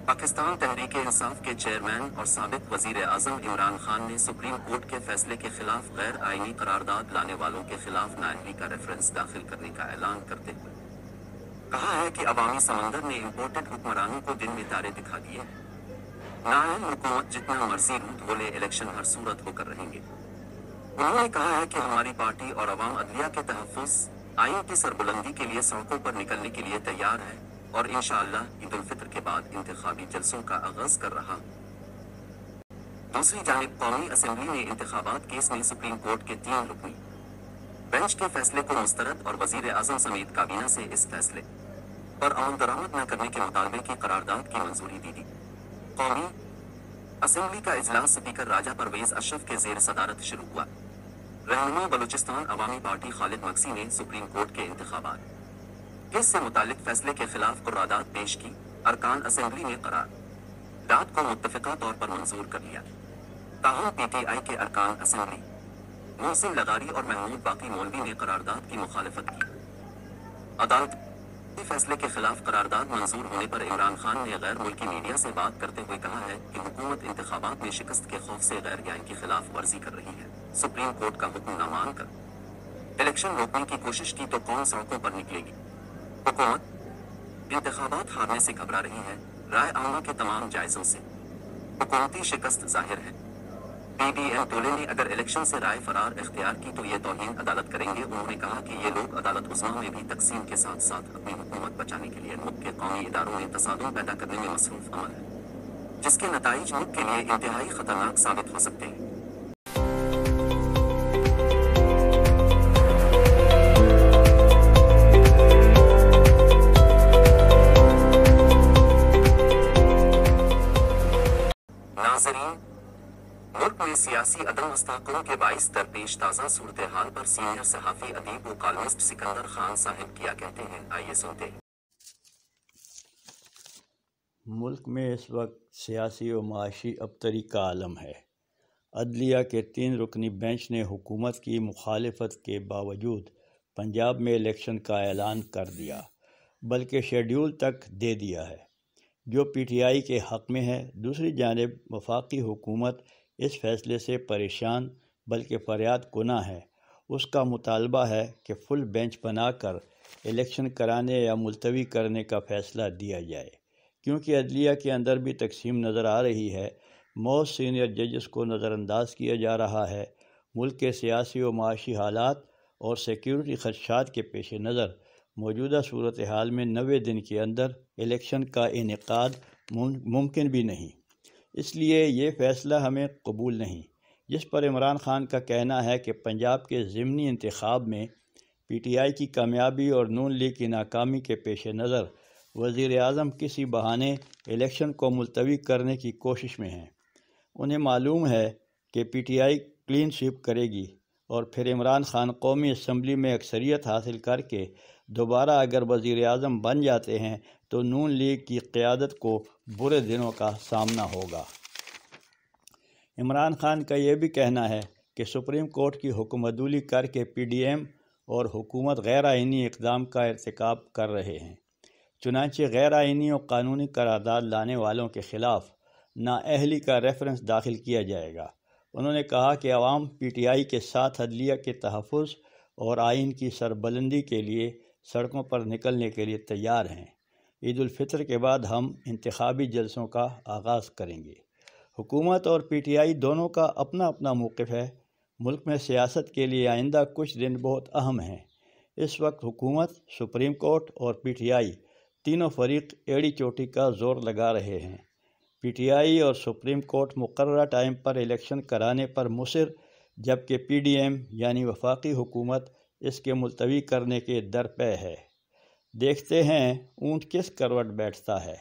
पाकिस्तान तहरीक इंसाफ के चेयरमैन और साबिक वजीर आजम इमरान खान ने सुप्रीम कोर्ट के फैसले के खिलाफ गैर आईनी करारदाद लाने वालों के खिलाफ नाअहली का रेफरेंस दाखिल करने का ऐलान करते हुए कहा है कि अवामी समंदर ने इम्पोर्टेड हुक्मरानों को दिन में तारे दिखा दिए हैं। नाअहल हुकूमत जितना मर्जी रूट बोले, इलेक्शन हर सूरत होकर रहेंगे। उन्होंने कहा है कि हमारी पार्टी और अवाम अदलिया के तहफ़्फ़ुज़, आइन की सरबुलंदी के लिए सड़कों पर निकलने के लिए तैयार है और इंशाअल्लाह ईद उल फितर के बाद इंतखाबी जलसों का आगाज कर रहा। दूसरी जानिब कौमी असेंबली ने इंतखाबात केस में सुप्रीम कोर्ट के 3 रुकनी बेंच के फैसले को मुस्तरद और वजीर आजम समेत काबीना से इस फैसले पर अमल दरामद न करने के मुतालबे की करारदाद की मंजूरी दी। कौमी असेंबली का इजलास स्पीकर राजा परवेज अशरफ के जेर सदारत शुरू हुआ। रहनुमा बलूचिस्तान अवामी पार्टी खालिद मक्सी ने सुप्रीम कोर्ट के इंतखाबात केस से मुतालिक फैसले के खिलाफ करारदाद पेश की। अरकान असेंबली ने करारदाद को मुत्तफिका तौर पर मंजूर कर लिया। ताहम पीटीआई के अरकान असेंबली मोहसिन लगारी और महमूद बाकी मौलवी ने करारदाद की मुखालिफत की। अदालत फैसले के खिलाफ करारदाद मंजूर होने पर इमरान खान ने गैर मुल्की मीडिया से बात करते हुए कहा है कि हुकूमत इंतखाबात में शिकस्त के खौफ से गैर न्याय की खिलाफ वर्जी कर रही है। सुप्रीम कोर्ट का हुक्म न मानकर इलेक्शन रोकने की कोशिश की तो कौन सड़कों पर निकलेगी। हुकूमत इंतखाबात हारने से घबरा रही है। राय आमा के तमाम जायजों से हुकूमती शिकस्त जाहिर है। पीडीएम टोले ने अगर इलेक्शन से राय फरार इख्तियार की तो ये तौहीन अदालत करेंगे। उन्होंने कहा कि ये लोग अदालत उस्मा में भी तकसीम के साथ साथ अपनी हुकूमत बचाने के लिए मुल्क के कौमी इदारों में तसादुम पैदा करने में मसरूफ अमल है, जिसके नताइज मुल्क के लिए इंतहाई खतरनाक साबित हो सकते हैं। नाज़रीन, मुल्क में सियासी अदम मुस्तहकम के बाइस दरपेश ताज़ा सूरत हाल पर सीनियर सहाफ़ी अदीब व कॉलमिस्ट सिकंदर खान साहिब क्या कहते हैं, आइए सुनते हैं। मुल्क में इस वक्त सियासी व माशी अबतरी का आलम है। अदलिया के 3 रुकनी बेंच ने हुकूमत की मुखालिफत के बावजूद पंजाब में इलेक्शन का ऐलान कर दिया, बल्कि शेड्यूल तक दे दिया है, जो पीटीआई के हक़ में है। दूसरी जानिब वफाकी हुकूमत इस फैसले से परेशान बल्कि फरियाद कुना है। उसका मुतालबा है कि फुल बेंच बनाकर इलेक्शन कराने या मुलतवी करने का फ़ैसला दिया जाए, क्योंकि अदलिया के अंदर भी तकसीम नज़र आ रही है। मौत सीनियर जजेस को नज़रअंदाज किया जा रहा है। मुल्क के सियासी व माशी हालात और सिक्योरिटी खदशात के पेश नज़र मौजूदा सूरत हाल में 90 दिन के अंदर इलेक्शन का इनेकाद मुमकिन भी नहीं। इसलिए ये फ़ैसला हमें कबूल नहीं, जिस पर इमरान खान का कहना है कि पंजाब के ज़िमनी इंतखाब में पीटीआई की कामयाबी और नून लीग की नाकामी के पेश नज़र वज़ीर आज़म किसी बहाने इलेक्शन को मुलतवी करने की कोशिश में हैं। उन्हें मालूम है कि पीटीआई क्लीन स्वीप करेगी और फिर इमरान खान कौमी असम्बली में अक्सरियत हासिल करके दोबारा अगर वज़ीर आज़म बन जाते हैं तो नून लीग की क़यादत को बुरे दिनों का सामना होगा। इमरान खान का यह भी कहना है कि सुप्रीम कोर्ट की हुक्मअदूली करके पीडीएम और हुकूमत गैर आइनी इक़दाम का इर्तिकाब कर रहे हैं। चुनांचे गैर आइनी और कानूनी करारदाद लाने वालों के ख़िलाफ़ नाअहली का रेफरेंस दाखिल किया जाएगा। उन्होंने कहा कि अवाम पीटीआई के साथ अदलिया के तहफ़्फ़ुज़ और आइन की सरबलंदी के लिए सड़कों पर निकलने के लिए तैयार हैं। ईद उल फितर के बाद हम इंतखाबी जलसों का आगाज़ करेंगे। हुकूमत और पीटीआई दोनों का अपना अपना मौक़िफ़ है। मुल्क में सियासत के लिए आइंदा कुछ दिन बहुत अहम हैं। इस वक्त हुकूमत, सुप्रीम कोर्ट और पीटीआई तीनों फरीक एड़ी चोटी का ज़ोर लगा रहे हैं। पीटीआई और सुप्रीम कोर्ट मुकर्रर टाइम पर इलेक्शन कराने पर मुसिर, जबकि पीडीएम यानी वफाकी हुकूमत इसके मुलतवी करने के दरपे है। देखते हैं ऊँट किस करवट बैठता है।